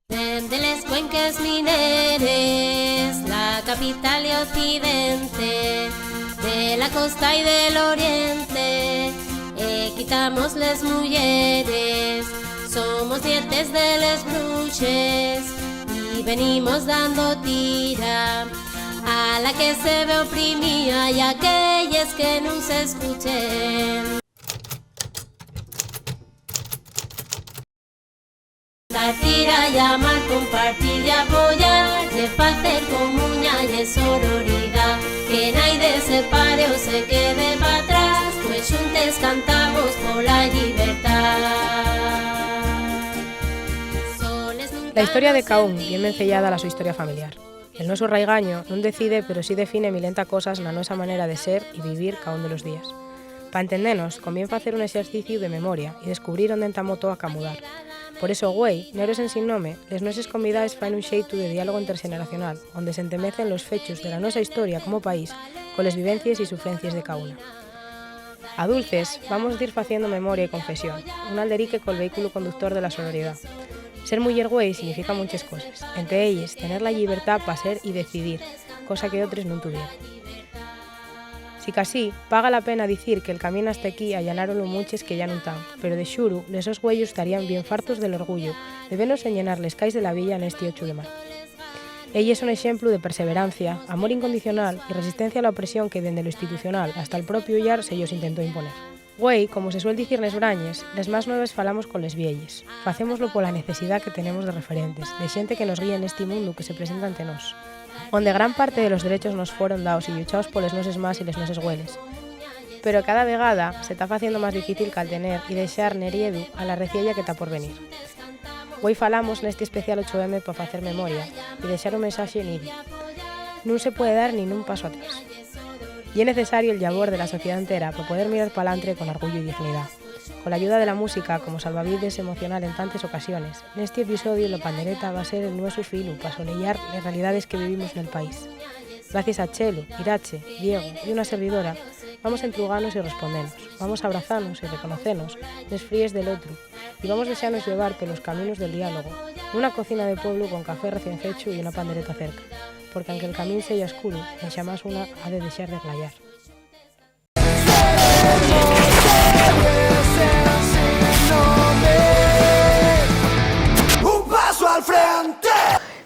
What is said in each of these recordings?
De les cuenques mineres, la capital y occidente, de la costa y del oriente, quitamos les mujeres, somos nietes de les bruches, y venimos dando tira a la que se ve oprimida y a aquellas que no se escuchen. La tira, llamar, compartir y apoyar, de hacer comuña y sororidad, que nadie se pare o se quede para atrás, pues juntos cantamos por la libertad. La historia de Caún bien mencellada a la su historia familiar. El noso raigaño non decide, pero sí define milenta cosas na nosa manera de ser e vivir cada un de los días. Pa entendernos, convén facer un exercicio de memoria e descubrir onde entamo todo a camudar. Por eso, güey, Neros en sin nome, les noses convidades faen un xeito de diálogo interxeneracional, onde se entemecen los fechos de la nosa historia como país con les vivencias e sufrencias de cada una. A dulces, vamos a ir faciendo memoria e confesión, un alderique col vehículo conductor de la sororidad. Ser muller güey significa muchas cosas, entre ellas tener la libertad para ser y decidir, cosa que otros no tuvieron. Si casi, paga la pena dicir que el camino hasta aquí allanaron lo muches que ya non tan, pero de xuru, lesos güeyos estarían bien fartos del orgullo de vernos enllenar les cais de la villa neste 8 de marzo. Ella es un exemplo de perseverancia, amor incondicional y resistencia a la opresión que dende lo institucional hasta el propio llar se ellos intentó imponer. Güey, como se suele dicir nes brañes, les más nueves falamos con les vielles. Facémoslo pola necesidad que tenemos de referentes, de xente que nos guíe neste mundo que se presenta ante nós, onde gran parte de los derechos nos fueron dados y luchados poles noses más y les noses güeles. Pero cada vegada se está faciendo más difícil caltener y deixar neriedu a la reciella que está por venir. Hoy falamos neste especial 8M para facer memoria e deixar un mensaxe nido. Non se puede dar nin un paso atrás. Y es necesario el labor de la sociedad entera para poder mirar pa'lantre con orgullo y dignidad. Con la ayuda de la música como salvavidas emocional en tantas ocasiones, en este episodio la pandereta va a ser el nuestro filo para solear las realidades que vivimos en el país. Gracias a Chelo, Irache, Diego y una servidora, vamos a entrugarnos y respondernos, vamos a abrazarnos y reconocernos les fríes del otro y vamos a desearnos llevar por los caminos del diálogo, una cocina de pueblo con café recién hecho y una pandereta cerca, porque aunque el camino sea oscuro, en jamás una ha de desear de glayar.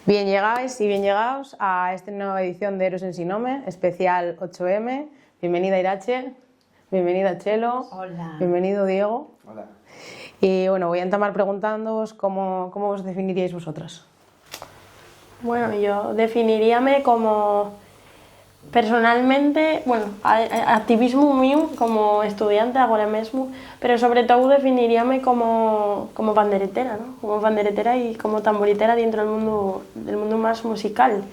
Bien llegáis y bien llegados a esta nueva edición de Héroes en Sin Nome, especial 8M. Bienvenida Irache, bienvenida Chelo. Hola. Bienvenido Diego. Hola. Y bueno, voy a entamar preguntándoos cómo os definiríais vosotras. Bueno, yo definiríame como, personalmente, bueno, activismo mío como estudiante agora mesmo, pero sobre todo definiríame como panderetera, ¿no? Como panderetera y como tamboritera dentro del mundo más musical,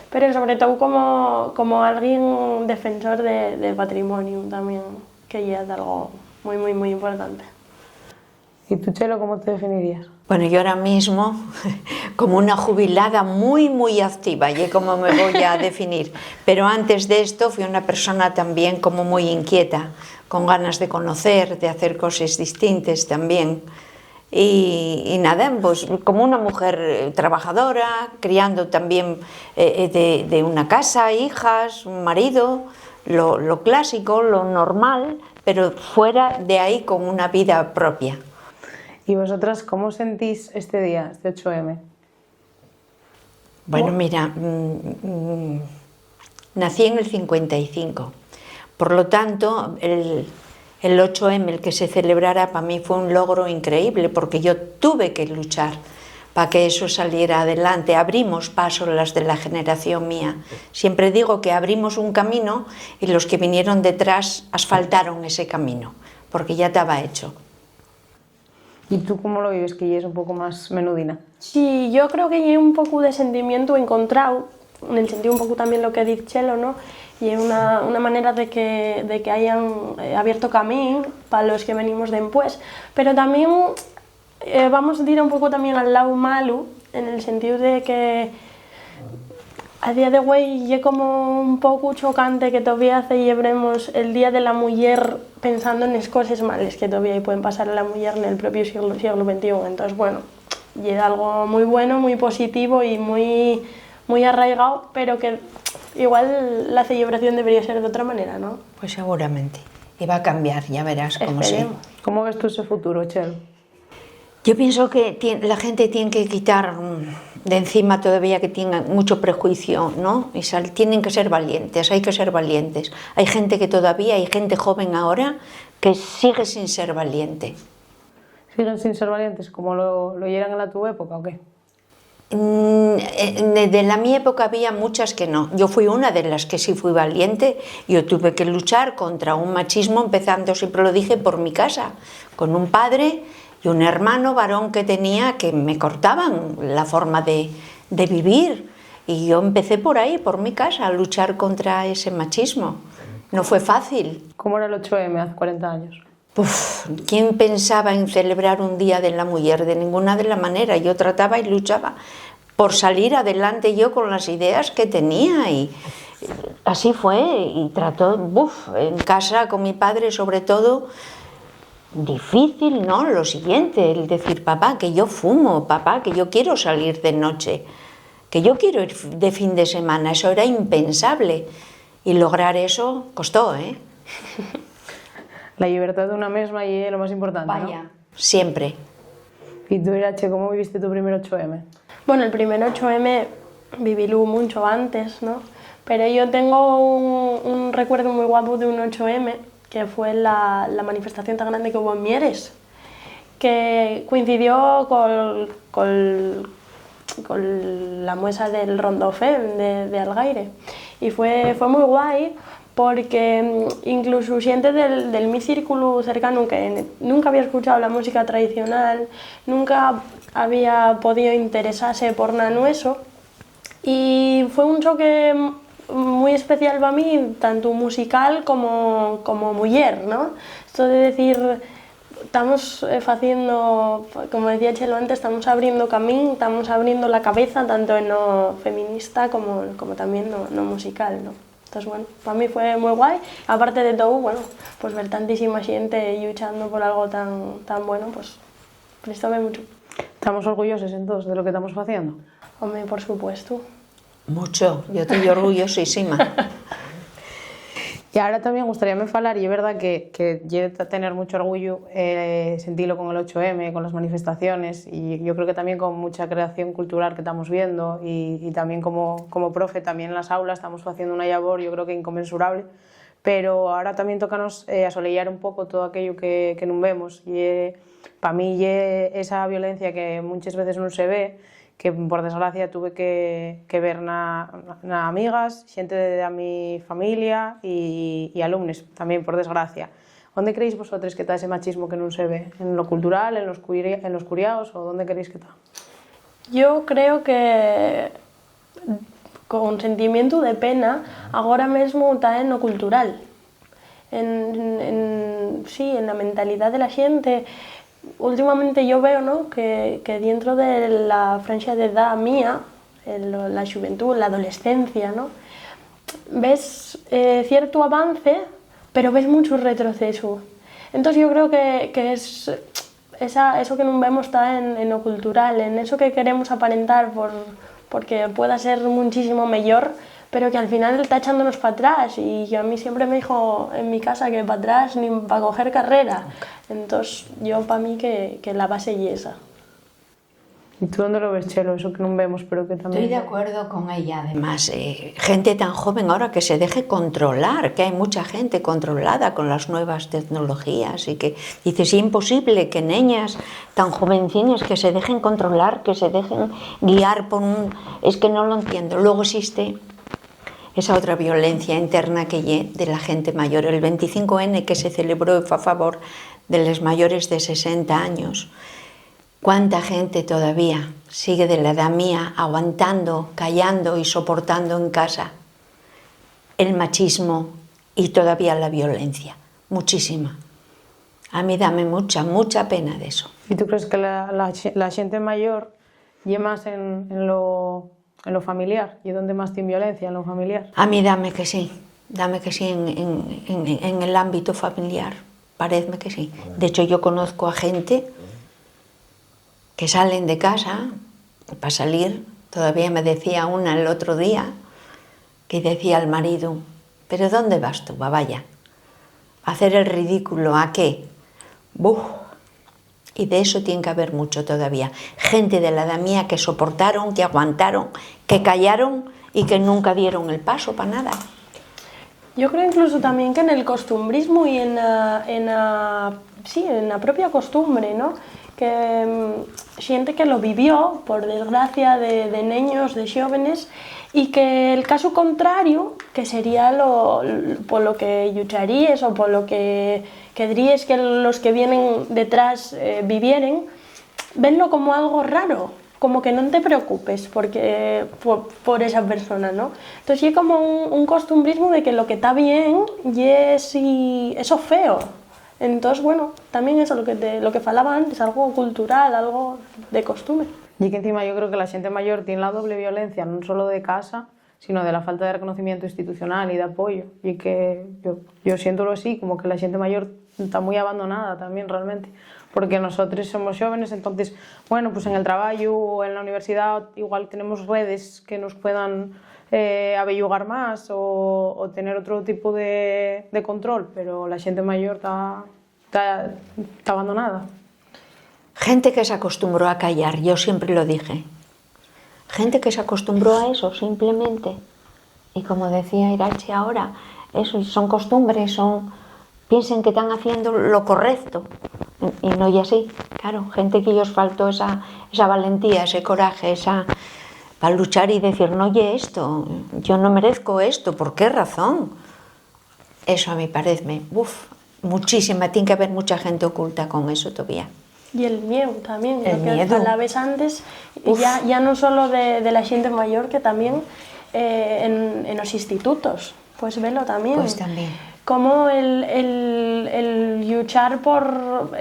pero sobre todo como alguien defensor de patrimonio también, que ya es algo muy, muy, muy importante. ¿Y tú, Chelo, cómo te definirías? Bueno, yo ahora mismo, como una jubilada muy, muy activa, y como me voy a definir. Pero antes de esto fui una persona también como muy inquieta, con ganas de conocer, de hacer cosas distintas también. Y nada, pues como una mujer trabajadora, criando también de una casa, hijas, un marido, lo clásico, lo normal, pero fuera de ahí con una vida propia. ¿Y vosotras cómo sentís este día, este 8M? Bueno, mira, nací en el 55, por lo tanto el 8M, el que se celebrara, para mí fue un logro increíble, porque yo tuve que luchar para que eso saliera adelante. Abrimos paso las de la generación mía. Siempre digo que abrimos un camino y los que vinieron detrás asfaltaron ese camino, porque ya estaba hecho. ¿Y tú cómo lo vives, que ya es un poco más menudina? Sí, yo creo que hay un poco de sentimiento encontrado, en el sentido un poco también lo que dice Chelo, ¿no? Y es una manera de que hayan abierto camino para los que venimos después, pero también vamos a ir un poco también al lado malo, en el sentido de que a día de hoy es como un poco chocante que todavía celebremos el Día de la Mujer pensando en las cosas malas que todavía pueden pasar a la mujer en el propio siglo XXI. Entonces, bueno, y es algo muy bueno, muy positivo y muy arraigado, pero que igual la celebración debería ser de otra manera, ¿no? Pues seguramente. Y va a cambiar, ya verás cómo sí. ¿Cómo ves tú ese futuro, Chelo? Yo pienso que la gente tiene que quitar de encima todavía que tienen mucho prejuicio, ¿no? Y tienen que ser valientes, hay que ser valientes. Hay gente que todavía, hay gente joven ahora que sigue sin ser valiente. ¿Siguen sin ser valientes como lo eran en tu época o qué? De la mi época había muchas que no. Yo fui una de las que sí fui valiente. Yo tuve que luchar contra un machismo, empezando, siempre lo dije, por mi casa, con un padre y un hermano varón que tenía, que me cortaban la forma de vivir. Y yo empecé por ahí, por mi casa, a luchar contra ese machismo. No fue fácil. ¿Cómo era el 8M hace 40 años? ¿Quién pensaba en celebrar un Día de la Mujer? De ninguna de la manera. Yo trataba y luchaba por salir adelante yo con las ideas que tenía, y así fue. Y trató, en casa con mi padre sobre todo, difícil, ¿no? Lo siguiente, el decir, papá, que yo fumo, papá, que yo quiero salir de noche, que yo quiero ir de fin de semana. Eso era impensable. Y lograr eso costó, ¿eh? La libertad de una misma y es lo más importante, Vaya, ¿no? Siempre. ¿Y tú, Irache, cómo viviste tu primer 8M? Bueno, el primer 8M vivílo mucho antes, ¿no? Pero yo tengo un recuerdo muy guapo de un 8M, que fue la manifestación tan grande que hubo en Mieres, que coincidió con la muesa del Rondo FEM de Algaire. Y fue muy guay, porque incluso gente del mi círculo cercano que nunca había escuchado la música tradicional, nunca había podido interesarse por nada nueso, y fue un choque muy especial para mí, tanto musical como mujer, ¿no? Esto de decir, estamos haciendo, como decía Chelo antes, estamos abriendo camino, estamos abriendo la cabeza tanto en lo feminista como también no musical, ¿no? Entonces, bueno, para mí fue muy guay. Aparte de todo, bueno, pues ver tantísima gente luchando por algo tan bueno, pues prestóme mucho. ¿Estamos orgullosos entonces de lo que estamos haciendo? Hombre, por supuesto. Mucho, yo estoy orgullosísima. Y ahora también gustaríame falar, y es verdad que yo tener mucho orgullo sentirlo con el 8M, con las manifestaciones, y yo creo que también con mucha creación cultural que estamos viendo, y también como profe, también en las aulas estamos haciendo una labor, yo creo que inconmensurable, pero ahora también tócanos asolellar un pouco todo aquello que non vemos, e para mí esa violencia que muchas veces non se ve, que por desgracia tuve que ver na amigas, xente da mi familia e alumnes tamén, por desgracia. Onde creéis vosotros que está ese machismo que non se ve? En lo cultural, en los curiaos, ou onde creéis que está? Yo creo que con sentimiento de pena agora mesmo está en lo cultural, sí, en la mentalidad de la xente. Últimamente yo veo, ¿no?, que dentro de la franja de edad mía, la juventud, la adolescencia, ¿no?, ves cierto avance, pero ves mucho retroceso. Entonces yo creo que es eso que no vemos está en lo cultural, en eso que queremos aparentar porque pueda ser muchísimo mejor, pero que al final está echándonos para atrás. Y a mí siempre me dijo en mi casa que para atrás ni para coger carrera. Entonces yo para mí que la base es esa. ¿Y tú dónde lo ves, Chelo? Eso que no vemos, pero que también... Estoy de acuerdo con ella. Además, gente tan joven ahora que se deje controlar, que hay mucha gente controlada con las nuevas tecnologías, y que dices, es imposible que niñas tan jovencinas que se dejen controlar, que se dejen guiar por un... Es que no lo entiendo. Luego existe esa otra violencia interna que hay de la gente mayor. El 25N que se celebró fue a favor de los mayores de 60 años. ¿Cuánta gente todavía sigue de la edad mía aguantando, callando y soportando en casa el machismo y todavía la violencia? Muchísima. A mí dame mucha pena de eso. ¿Y tú crees que la gente mayor lleva más en lo familiar? ¿Y dónde más tiene violencia, en lo familiar? A mí dame que sí en el ámbito familiar. Parece que sí. De hecho, yo conozco a gente que salen de casa para salir. Todavía me decía una el otro día, que decía al marido, ¿pero dónde vas tú, babaya? ¿A hacer el ridículo? ¿A qué? ¡Buf! Y de eso tiene que haber mucho todavía. Gente de la edad mía que soportaron, que aguantaron, que callaron y que nunca dieron el paso para nada. Yo creo incluso también que en el costumbrismo y en la propia costumbre, ¿no? Que xente que lo vivió, por desgracia, de neños, de xóvenes, y que el caso contrario, que sería polo que llucharíes o polo que diríes que los que vienen detrás vivieren, venlo como algo raro, como que non te preocupes porque por esa persona, ¿no? Entonces é como un costumbrismo de que lo que está bien é eso feo. Entonces, bueno, tamén eso lo que falaba antes, algo cultural, algo de costumbre. Y que encima yo creo que la gente mayor tiene la doble violencia, no solo de casa, sino de la falta de reconocimiento institucional y de apoyo. Y que yo siento así, como que la gente mayor está muy abandonada también realmente. Porque nosotros somos jóvenes, entonces, bueno, pues en el trabajo o en la universidad igual tenemos redes que nos puedan abellugar más o tener otro tipo de control, pero la gente mayor está abandonada. Gente que se acostumbró a callar, yo siempre lo dije. Gente que se acostumbró a eso, simplemente. Y como decía Irache ahora, eso son costumbres, piensen que están haciendo lo correcto. Y no es así. Claro, gente que ellos faltó esa valentía, ese coraje, para luchar y decir, no oye esto, yo no merezco esto, ¿por qué razón? Eso a mí parece, muchísima, tiene que haber mucha gente oculta con eso todavía. Y el miedo también, el lo que miedo. hablabas antes, ya no solo de la gente mayor, que también en los institutos, pues velo también. Pues también. Como el luchar por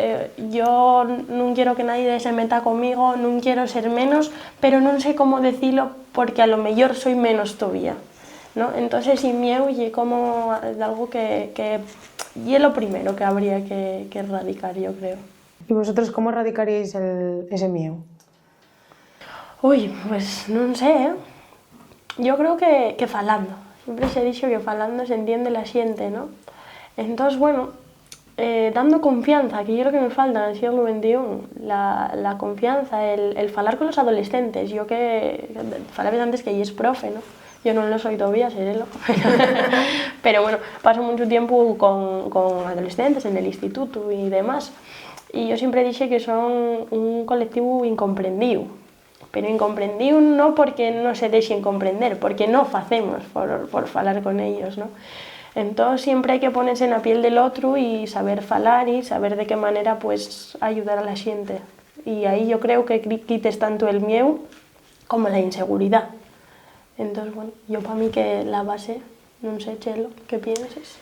yo no quiero que nadie se meta conmigo, no quiero ser menos, pero no sé cómo decirlo porque a lo mejor soy menos todavía, ¿no? Entonces sin miedo y como algo que es lo primero que habría que erradicar, yo creo. ¿Y vosotros cómo erradicaríais ese miedo? Uy, pues no sé, ¿eh? Yo creo que falando. Siempre se ha dicho que falando se entiende la xente, ¿no? Entonces, bueno, dando confianza, que yo creo que me falta en el siglo XXI, la confianza, el falar con los adolescentes. Yo que falabas antes que ella es profe, ¿no? Yo no lo soy todavía, seré pero bueno, paso mucho tiempo con adolescentes en el instituto y demás. Y yo siempre dije que son un colectivo incomprendido. Pero incomprendido no porque no se dejen comprender, porque no facemos por falar con ellos, ¿no? Entonces siempre hay que ponerse en la piel del otro y saber falar y saber de qué manera pues ayudar a la gente. Y ahí yo creo que quites tanto el miedo como la inseguridad. Entonces, bueno, yo para mí que la base, no sé, Chelo, ¿qué piensas?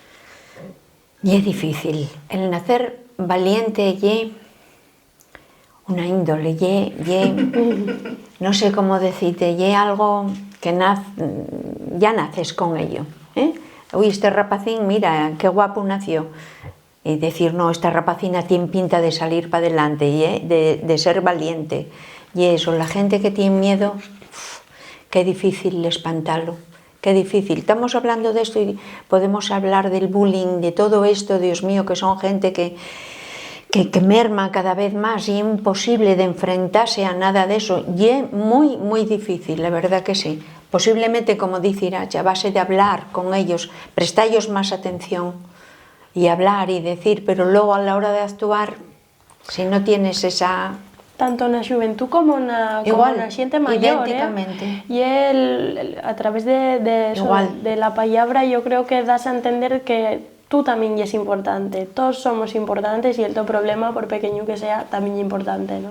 Y es difícil. El nacer valiente y una índole, no sé cómo decirte, y algo que ya naces con ello. Uy, este rapacín, mira, qué guapo nació. Y decir, no, esta rapacina tiene pinta de salir para adelante, de ser valiente. Y eso, la gente que tiene miedo, qué difícil espantarlo, qué difícil. Estamos hablando de esto y podemos hablar del bullying, de todo esto, Dios mío, que son gente que merma cada vez más y es imposible de enfrentarse a nada de eso. Y es muy, muy difícil, la verdad que sí. Posiblemente, como dice Irache, a base de hablar con ellos, prestarles más atención y hablar y decir, pero luego a la hora de actuar, si no tienes esa... Tanto en la juventud como en la gente mayor, idénticamente. Y a través de la palabra yo creo que das a entender que tú también es importante, todos somos importantes y el tu problema, por pequeño que sea, también es importante, ¿no?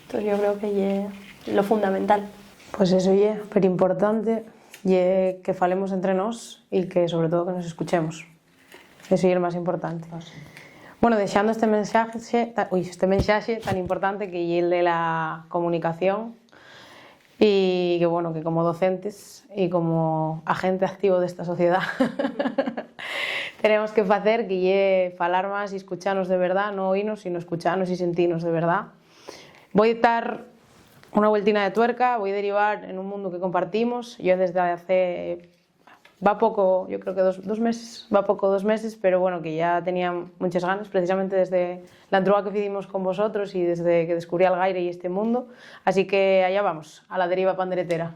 Entonces yo creo que es lo fundamental. Pues eso es pero importante, y que falemos entre nos y que sobre todo que nos escuchemos. Eso es lo más importante. Bueno, dejando este mensaje tan importante que es el de la comunicación y que bueno, que como docentes y como agente activo de esta sociedad tenemos que hacer que falar más y escucharnos de verdad, no oírnos, sino escucharnos y sentirnos de verdad. voy a dar una vueltina de tuerca, voy a derivar en un mundo que compartimos. Yo desde hace, va poco, yo creo que dos meses, va poco 2 meses, pero bueno, que ya tenía muchas ganas, precisamente desde la entrega que hicimos con vosotros y desde que descubrí Algaire y este mundo. Así que allá vamos, a la deriva panderetera.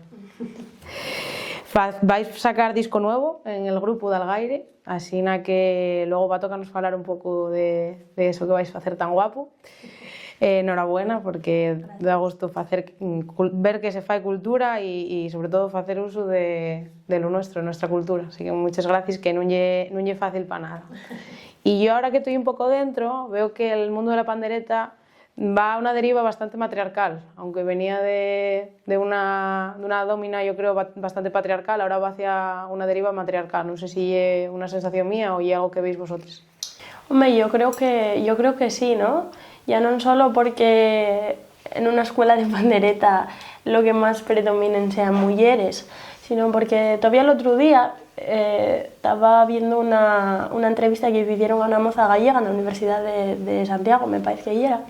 Vais a sacar disco nuevo en el grupo de Algaire, así que luego va a tocarnos hablar un poco de eso que vais a hacer tan guapo. Enhorabuena, porque da gusto ver que se fai cultura y sobre todo facer uso de lo nuestro, de nuestra cultura. Así que muchas gracias, que non lle fácil para nada. Y yo ahora que estoy un poco dentro, veo que el mundo de la pandereta va a una deriva bastante matriarcal, aunque venía de una domina, yo creo, bastante patriarcal, ahora va hacia una deriva matriarcal. No sé si es una sensación mía o es algo que veis vosotros. Hombre, yo creo que sí, ¿no? Ya no solo porque en una escuela de pandereta lo que más predominen sean mujeres, sino porque todavía el otro día estaba viendo una entrevista que hicieron a una moza gallega en la Universidad de Santiago, me parece que era,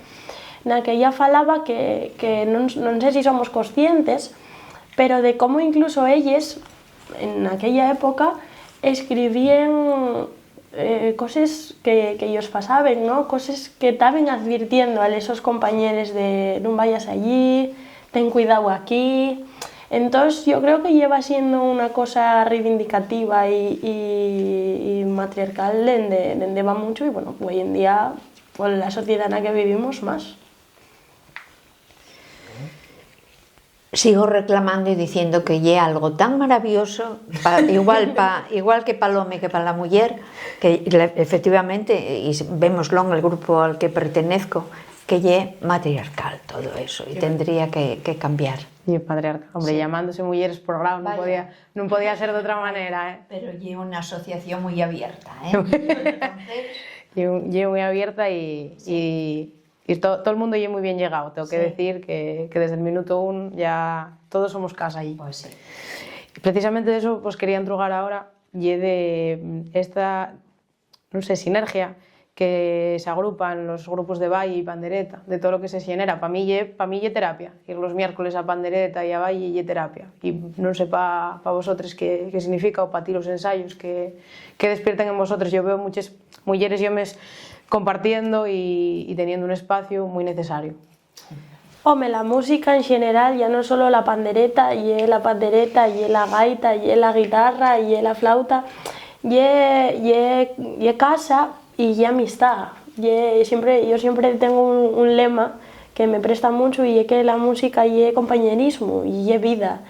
en la que ella falaba que no sé si somos conscientes, pero de cómo incluso ellas, en aquella época, escribían cosas que ellos pasaban, ¿no? Cosas que estaban advirtiendo a esos compañeros de no vayas allí, ten cuidado aquí. Entonces yo creo que lleva siendo una cosa reivindicativa y matriarcal donde va mucho y bueno, hoy en día por la sociedad en la que vivimos más. Sigo reclamando y diciendo que lle algo tan maravilloso, igual que para el home que para la mujer, que efectivamente, y vémoslo en el grupo al que pertenezco, que lle matriarcal todo eso, y tendría que cambiar. Y patriarcal, hombre, sí. Llamándose mujeres por grado no podía ser de otra manera, ¿eh? Pero lle una asociación muy abierta, ¿eh? Lle muy abierta y todo el mundo lle muy bien llegado. Tengo que decir que desde el minuto 1 ya todos somos casa allí. Pues sí. Precisamente de eso pues quería entrugar ahora, lle de esta, no sé, sinergia que se agrupan los grupos de baile y pandereta, de todo lo que se genera. Para mí lle terapia, ir los miércoles a pandereta y a baile lle terapia. Y no sé para vosotros qué significa, o para ti los ensayos que despiertan en vosotros. Yo veo muchas mujeres y hombres compartiendo y teniendo un espacio muy necesario. Hombre, la música en general, ya no solo la pandereta, y la gaita, y la guitarra, y la flauta, y casa y amistad. Yo siempre tengo un lema que me presta mucho y es que la música y compañerismo y vida.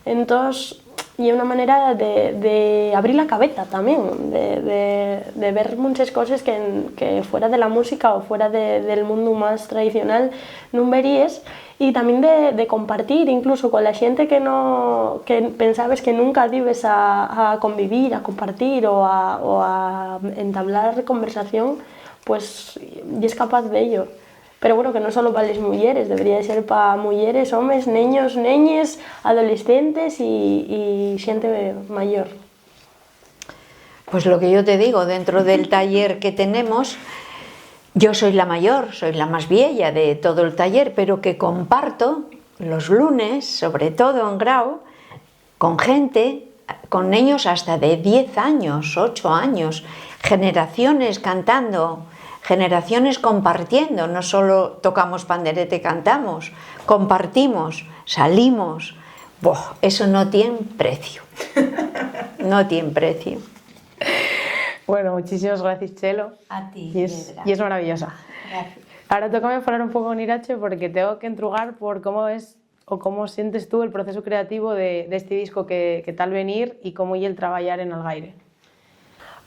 Entonces, y una manera de abrir la cabeza también, de ver muchas cosas que fuera de la música o fuera del mundo más tradicional no verías, y también de compartir incluso con la gente que pensabas que nunca ibas a convivir, a compartir o a entablar conversación, pues y es capaz de ello. Pero bueno, que no solo para las mujeres, debería ser para mujeres, hombres, niños, neñas, adolescentes y gente mayor. Pues lo que yo te digo, dentro del taller que tenemos, yo soy la mayor, soy la más vieja de todo el taller, pero que comparto los lunes, sobre todo en Grau, con gente, con niños hasta de 10 años, 8 años, generaciones cantando, generaciones compartiendo, no solo tocamos pandereta y cantamos, compartimos, salimos. Eso no tiene precio, no tiene precio. Bueno, muchísimas gracias, Chelo. A ti, y es maravillosa. Gracias. Ahora toca hablar un poco con Irache porque tengo que entrugar por cómo es o cómo sientes tú el proceso creativo de este disco que tal venir y cómo y el trabajar en Algaire.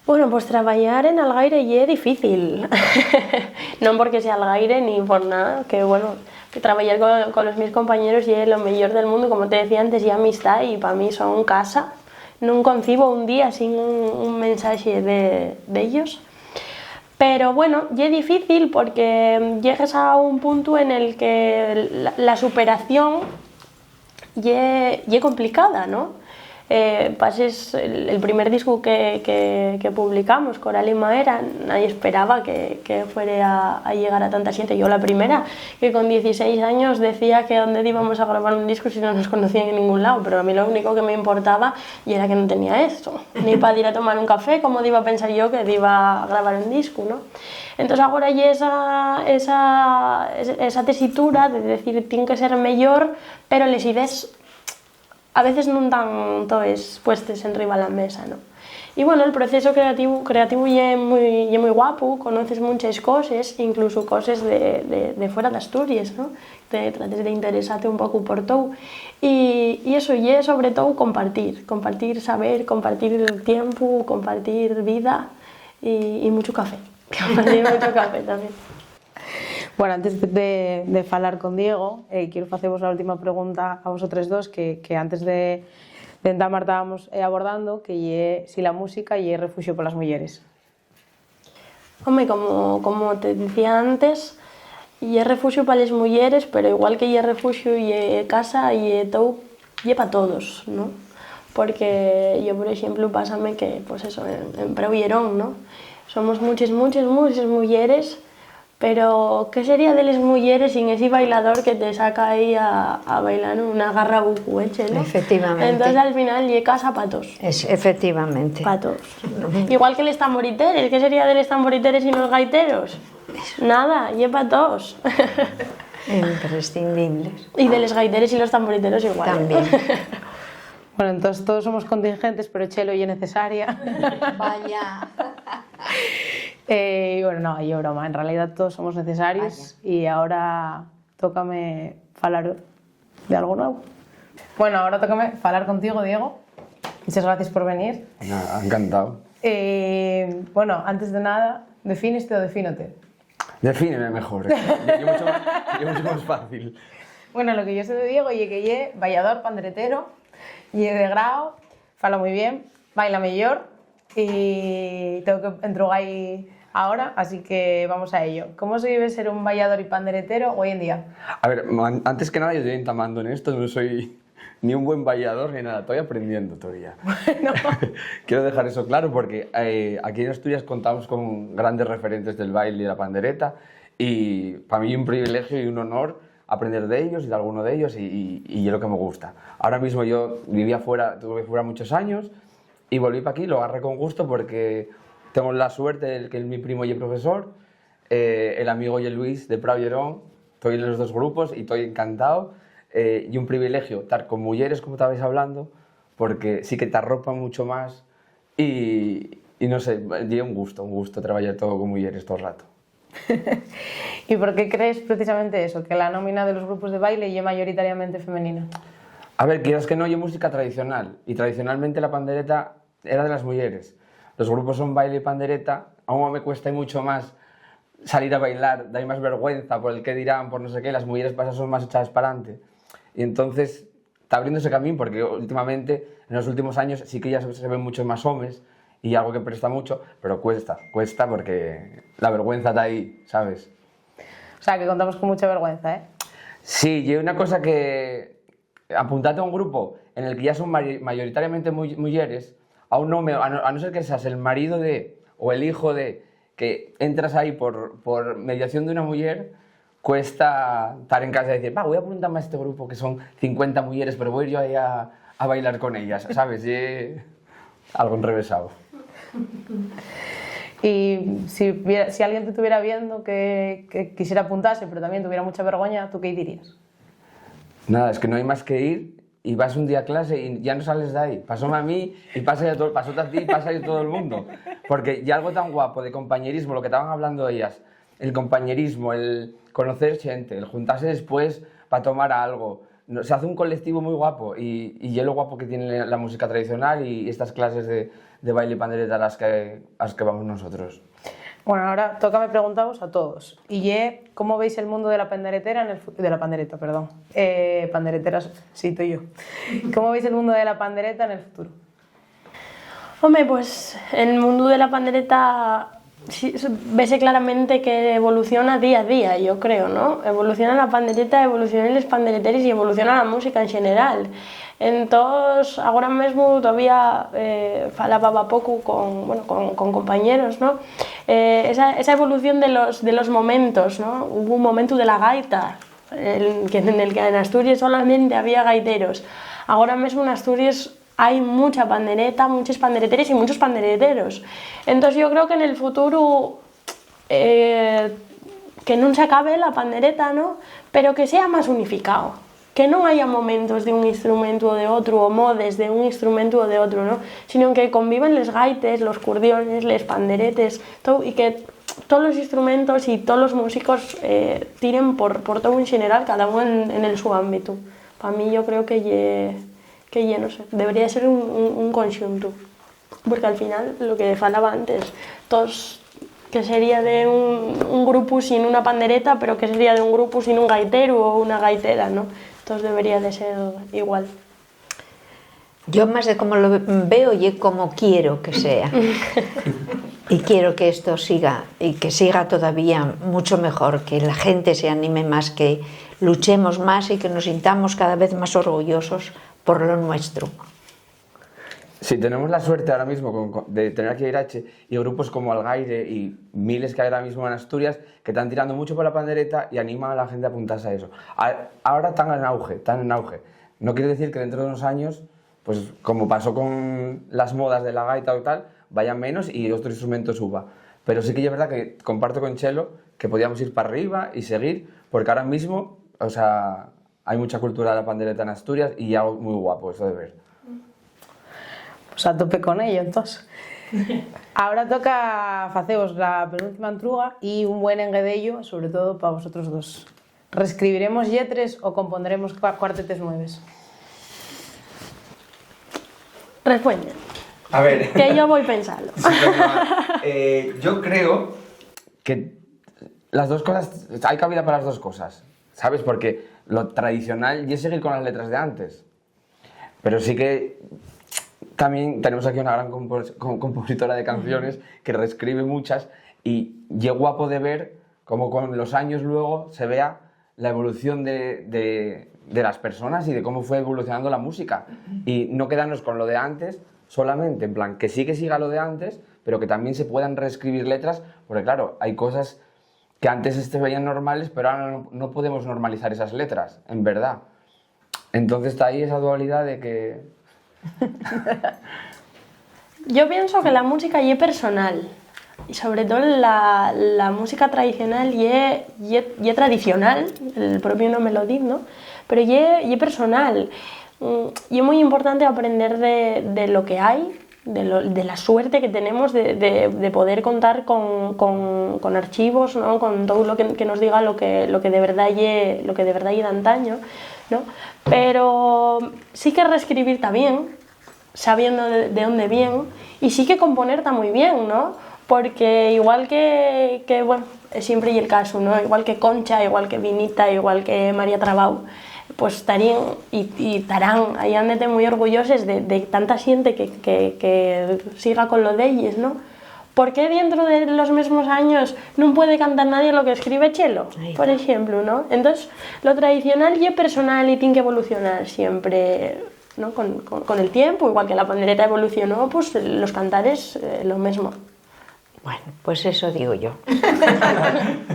Bueno, pues trabajar en Algaire ya es difícil, no porque sea Algaire ni por nada, que bueno, que trabajar con los mis compañeros ya es lo mejor del mundo, como te decía antes, y amistad, y para mí son casa, no concibo un día sin un mensaje de ellos. Pero bueno, ya es difícil porque llegas a un punto en el que la superación ya es complicada, ¿no? Pases el primer disco que publicamos, Coral y Maera, nadie esperaba que fuera a llegar a tanta gente. Yo la primera, que con 16 años decía que dónde íbamos a grabar un disco si no nos conocían en ningún lado, pero a mí lo único que me importaba y era que no tenía esto, ni para ir a tomar un café, como iba a pensar yo que iba a grabar un disco, ¿no? Entonces ahora hay esa tesitura de decir tiene que ser mejor, pero les ideas a veces non tan todas puestas enriba a la mesa, ¿no? Y bueno, el proceso creativo é moi guapo, conoces muchas cosas, incluso cosas de fuera de Asturias, ¿no? Te trates de interesarte un pouco por todo. Y eso é sobre todo compartir saber, compartir el tiempo, compartir vida y mucho café. Compartir mucho café tamén. Bueno, antes de falar con Diego, quiero faceros a última pregunta a vosotros dos, que antes de entamar estábamos abordando, que é si la música é refugio polas mulleres. Home, como te decía antes, é refugio para las mulleres, pero igual que é refugio e casa e todo, é para todos, ¿no? Porque yo, por ejemplo, pásame que, pues eso, en Preu Llerón, ¿no? Somos muchas mulleres, pero ¿qué sería de las mujeres sin ese bailador que te saca ahí a bailar una garra bucueche, ¿no? Efectivamente. Entonces al final llega casa para todos. Efectivamente. Para todos. Igual que los tamboriteres, ¿qué sería de los tamboriteres sin los gaiteros? Nada, llega para todos. Imprescindibles. Y de los gaiteres y los tamboriteros igual. También. Bueno, entonces todos somos contingentes, pero Chelo é necesaria. Vaya. Y bueno, no, hay broma, en realidad todos somos necesarios. Vaya. Y ahora tócame falar de algo nuevo. Bueno, ahora tócame falar contigo, Diego. Muchas gracias por venir. Encantado. Bueno, antes de nada, ¿defíneste o defínate? Defíneme mejor, es mucho más fácil. Bueno, lo que yo sé de Diego es que es bailador, panderetero, y de grado, fala muy bien, baila mejor y tengo que entrar ahí ahora, así que vamos a ello. ¿Cómo se vive ser un bailador y panderetero hoy en día? A ver, antes que nada yo estoy entamando en esto, no soy ni un buen bailador ni nada, estoy aprendiendo todavía. Bueno. Quiero dejar eso claro porque aquí en Asturias contamos con grandes referentes del baile y la pandereta y para mí es un privilegio y un honor aprender de ellos y de alguno de ellos y es lo que me gusta. Ahora mismo yo vivía fuera, estuve fuera muchos años y volví para aquí, lo agarré con gusto porque tengo la suerte de que mi primo y el profesor, el amigo y el Luis de Preu Llerón, estoy en los dos grupos y estoy encantado y un privilegio estar con mujeres como estabais hablando porque sí que te arropan mucho más y no sé, es un gusto trabajar todo con mujeres todo el rato. ¿Y por qué crees precisamente eso, que la nómina de los grupos de baile es mayoritariamente femenina? A ver, quieras que no, hay música tradicional y tradicionalmente la pandereta era de las mujeres. Los grupos son baile y pandereta, aún me cuesta mucho más salir a bailar, da más vergüenza por el que dirán, por no sé qué, las mujeres para eso son más echadas para adelante. Y entonces está abriendo ese camino porque últimamente, en los últimos años, sí que ya se ven muchos más hombres y algo que presta mucho, pero cuesta porque la vergüenza está ahí, ¿sabes? O sea, que contamos con mucha vergüenza, ¿eh? Sí, y hay una cosa que apuntate a un grupo en el que ya son mayoritariamente mujeres, a no ser que seas el marido de o el hijo de, que entras ahí por mediación de una mujer, cuesta estar en casa y decir, voy a apuntarme a este grupo que son 50 mujeres, pero voy a ir yo ahí a bailar con ellas, ¿sabes? Y algo enrevesado. Y si alguien te estuviera viendo que quisiera apuntarse, pero también tuviera mucha vergüenza, ¿tú qué dirías? Nada, es que no hay más que ir y vas un día a clase y ya no sales de ahí. Pasóme a mí y pasó a ti y pasa a todo el mundo. Porque ya algo tan guapo de compañerismo, lo que estaban hablando ellas, el compañerismo, el conocer gente, el juntarse después para tomar algo. Se hace un colectivo muy guapo y es lo guapo que tiene la música tradicional y estas clases de baile y pandereta a las que vamos nosotros. Bueno, ahora tócame preguntaros a todos. ¿Cómo veis el mundo de la panderetera panderetera sí, estoy yo. ¿Cómo veis el mundo de la pandereta en el futuro? Hombre, pues el mundo de la pandereta sí, vese claramente que evoluciona día a día, yo creo, ¿no? Evoluciona la pandereta, evolucionan los pandereteros y evoluciona la música en general. Entonces, ahora mismo todavía falaba poco con compañeros, ¿no? Esa evolución de los momentos, ¿no? Hubo un momento de la gaita, en el que en Asturias solamente había gaiteros. Ahora mismo en Asturias hay mucha pandereta, muchos pandereteros y muchos pandereteros. Entonces yo creo que en el futuro que no se acabe la pandereta, ¿no? Pero que sea más unificado, que no haya momentos de un instrumento o de otro, o modes de un instrumento o de otro, ¿no? Sino que convivan los gaites, los cordiones, los panderetes, todo, y que todos los instrumentos y todos los músicos tiren por todo en general, cada uno en el su ámbito. Para mí yo creo que no sé, debería ser un conjunto, porque al final, lo que falaba antes, todos, que sería de un grupo sin una pandereta, pero que sería de un grupo sin un gaitero o una gaitera, ¿no? Entonces debería de ser igual. Yo más de cómo lo veo y como quiero que sea. Y quiero que esto siga, y que siga todavía mucho mejor, que la gente se anime más, que luchemos más y que nos sintamos cada vez más orgullosos por lo nuestro. Si tenemos la suerte ahora mismo de tener aquí a Irache y grupos como Algaire y miles que hay ahora mismo en Asturias que están tirando mucho por la pandereta y animan a la gente a apuntarse a eso. Ahora están en auge. No quiere decir que dentro de unos años, pues como pasó con las modas de la gaita o tal, vayan menos y otro instrumento suba. Pero sí que es verdad que comparto con Chelo que podíamos ir para arriba y seguir, porque ahora mismo, o sea, hay mucha cultura de la pandereta en Asturias y algo muy guapo eso de ver. Pues a tope con ello, entonces. Ahora toca haceros la penúltima entruga y un buen enguedello, sobre todo para vosotros dos. ¿Reescribiremos lletres o compondremos cuartetes nuevos? Responde. A ver. Que yo voy pensando. Yo creo que las dos cosas, hay cabida para las dos cosas, ¿sabes? Porque lo tradicional es seguir con las letras de antes. Pero sí que también tenemos aquí una gran compositora de canciones que reescribe muchas y es guapo de ver cómo con los años luego se vea la evolución de las personas y de cómo fue evolucionando la música. Y no quedarnos con lo de antes solamente, en plan, que sí que siga lo de antes, pero que también se puedan reescribir letras, porque claro, hay cosas que antes se veían normales, pero ahora no podemos normalizar esas letras, en verdad. Entonces está ahí esa dualidad de que... Yo pienso que la música es personal, y sobre todo la música tradicional y tradicional, el propio nombre lo dice, ¿no? Pero y personal. Y es muy importante aprender de lo que hay, de la suerte que tenemos de poder contar con archivos, ¿no? Con todo lo que nos diga lo que de verdad es de antaño, ¿no? Pero sí que reescribir está bien, sabiendo de dónde viene, y sí que componer está muy bien, ¿no? Porque igual que bueno, siempre y el caso, ¿no? Igual que Concha, igual que Vinita, igual que María Trabau, pues estarían y estarán ahí andete muy orgullosos de tanta gente que siga con lo de ellos, ¿no? ¿Por qué dentro de los mismos años no puede cantar nadie lo que escribe Chelo, por ejemplo, ¿no? Entonces, lo tradicional y personal y tiene que evolucionar siempre, ¿no? Con el tiempo, igual que la pandereta evolucionó, pues los cantares lo mismo. Bueno, pues eso digo yo.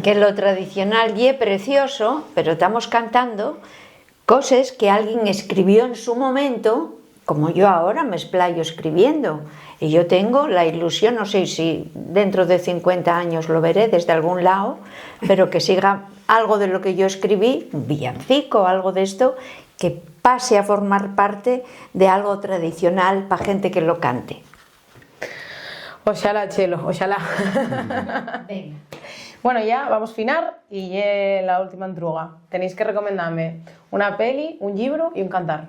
Que lo tradicional y precioso, pero estamos cantando cosas que alguien escribió en su momento, como yo ahora me explayo escribiendo. Y yo tengo la ilusión, no sé si dentro de 50 años lo veré desde algún lado, pero que siga algo de lo que yo escribí, un villancico, algo de esto, que pase a formar parte de algo tradicional para gente que lo cante. Oxalá, Chelo, oxalá. Venga. Bueno, ya vamos a finar y ya la última entruga. Tenéis que recomendarme una peli, un libro y un cantar.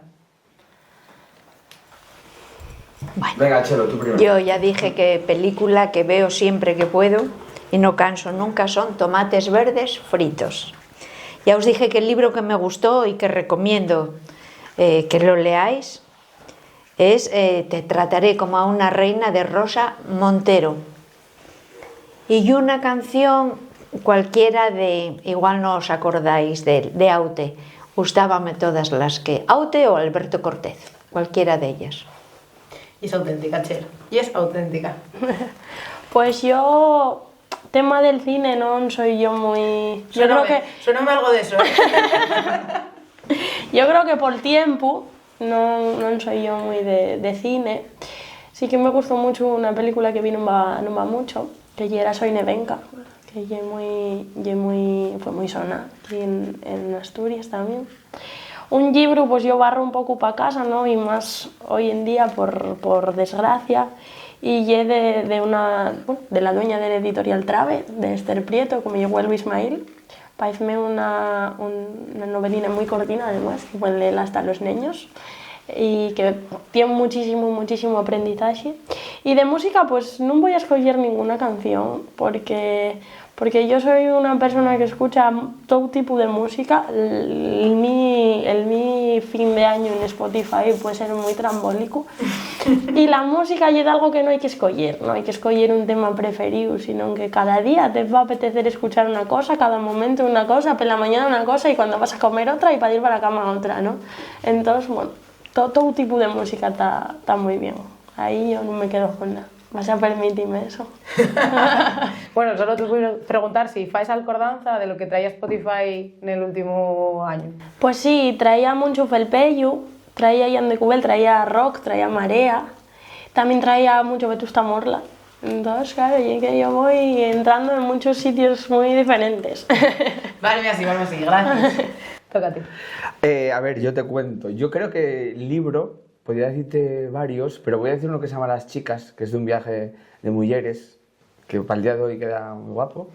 Bueno, Venga, Chelo, tú primero. yo ya dije que película que veo siempre que puedo y no canso nunca son Tomates verdes fritos. Ya os dije que el libro que me gustó y que recomiendo que lo leáis es Te trataré como a una reina, de Rosa Montero. Y una canción cualquiera de, igual no os acordáis de Aute, gustábame todas las que... Aute o Alberto Cortez, cualquiera de ellas. Y es auténtica, Chelo. Y es auténtica. Pues yo, tema del cine, no soy yo muy... Suéname algo de eso, Yo creo que por tiempo no soy yo muy de cine. Sí que me gustó mucho una película que vi no va mucho, que ya era Soy Nevenka, que fue muy sonada aquí en Asturias también. Un libro, pues yo barro un poco para casa, ¿no? Y más hoy en día, por desgracia. Y de la dueña de la editorial Trave, de Esther Prieto, como yo Huelva Ismail. Parece una novelina muy cortina, además, que pueden leer hasta los niños. Y que tiene muchísimo aprendizaje. Y de música, pues no voy a escoger ninguna canción, porque yo soy una persona que escucha todo tipo de música. Mi fin de año en Spotify puede ser muy trambólico. Y la música es algo que no hay que escoger, no hay que escoger un tema preferido, sino que cada día te va a apetecer escuchar una cosa, cada momento una cosa, por la mañana una cosa y cuando vas a comer otra y para ir para la cama otra, ¿no? Entonces, bueno, todo tipo de música está muy bien. Ahí yo no me quedo con nada. ¿Vas a permitirme eso? Bueno, solo te puedo preguntar si fais alcordanza de lo que traía Spotify en el último año. Pues sí, traía mucho felpeyo, traía Ian de Cubel, traía rock, traía marea, también traía mucho Vetusta Morla. Entonces, claro, y que yo voy entrando en muchos sitios muy diferentes. Vale, así, gracias. Toca a ti. A ver, yo te cuento. Yo creo que el libro, podría decirte varios, pero voy a decir uno que se llama Las chicas, que es de un viaje de mujeres, que para el día de hoy queda muy guapo.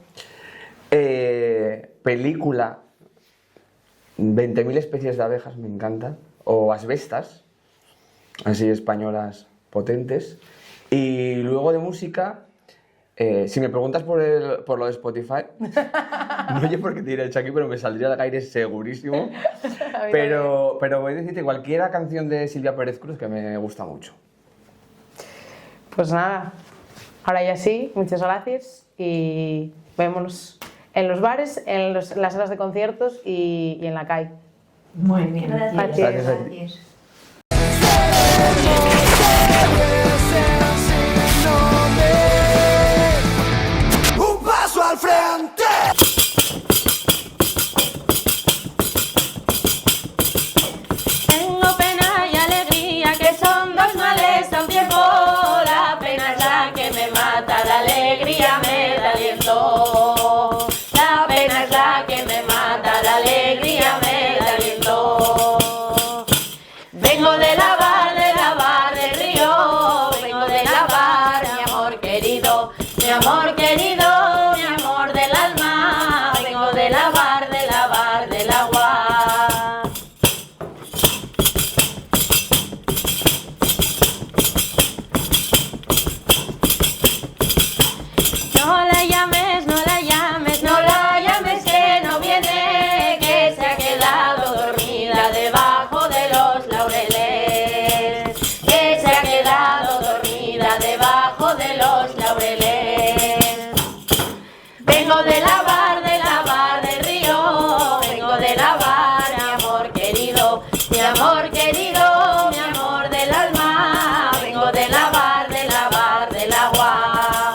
Película, 20.000 especies de abejas, me encanta. O Asbestas, así españolas potentes. Y luego de música, si me preguntas por lo de Spotify, no sé por qué te diré hecho aquí, pero me saldría de aire segurísimo. Pero voy a decirte cualquiera canción de Silvia Pérez Cruz que me gusta mucho. Pues nada, ahora ya sí, muchas gracias y vémonos en los bares, en las salas de conciertos y en la calle. Muy bien, Gracias a ti. Un paso al frente. Tengo pena y alegría, que son dos males a un tiempo. La pena es la que me mata, la alegría me da aliento. La pena es la que me mata, la alegría me da aliento. Vengo de lavar del río, vengo de lavar, mi amor querido, mi amor querido, mi amor del alma. Vengo de lavar del agua. No la llames, no la llames, no la llames, que no viene, que se ha quedado dormida debajo de los laureles, que se ha quedado dormida debajo de los laureles. Vengo de lavar del río, vengo de lavar, mi amor querido, mi amor querido, mi amor del alma. Vengo de lavar del agua.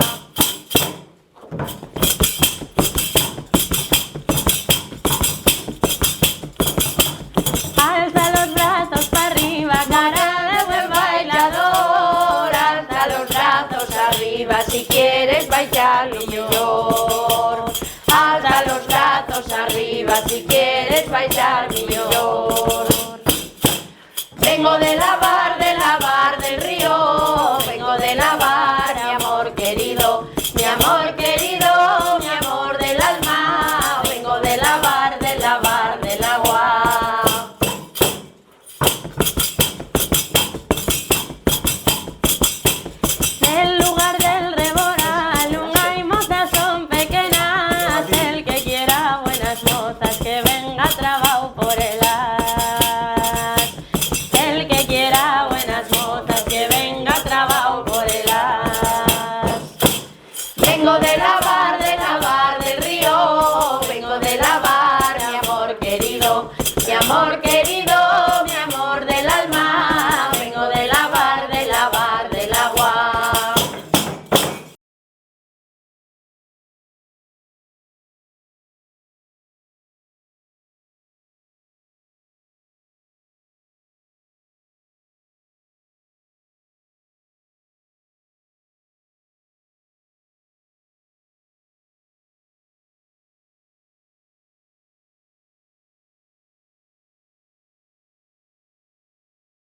Alza los brazos para arriba, cara de buen bailador. Alza los brazos arriba si quieres bailar lo mejor. Alza los brazos arriba si quieres bailar lo mejor.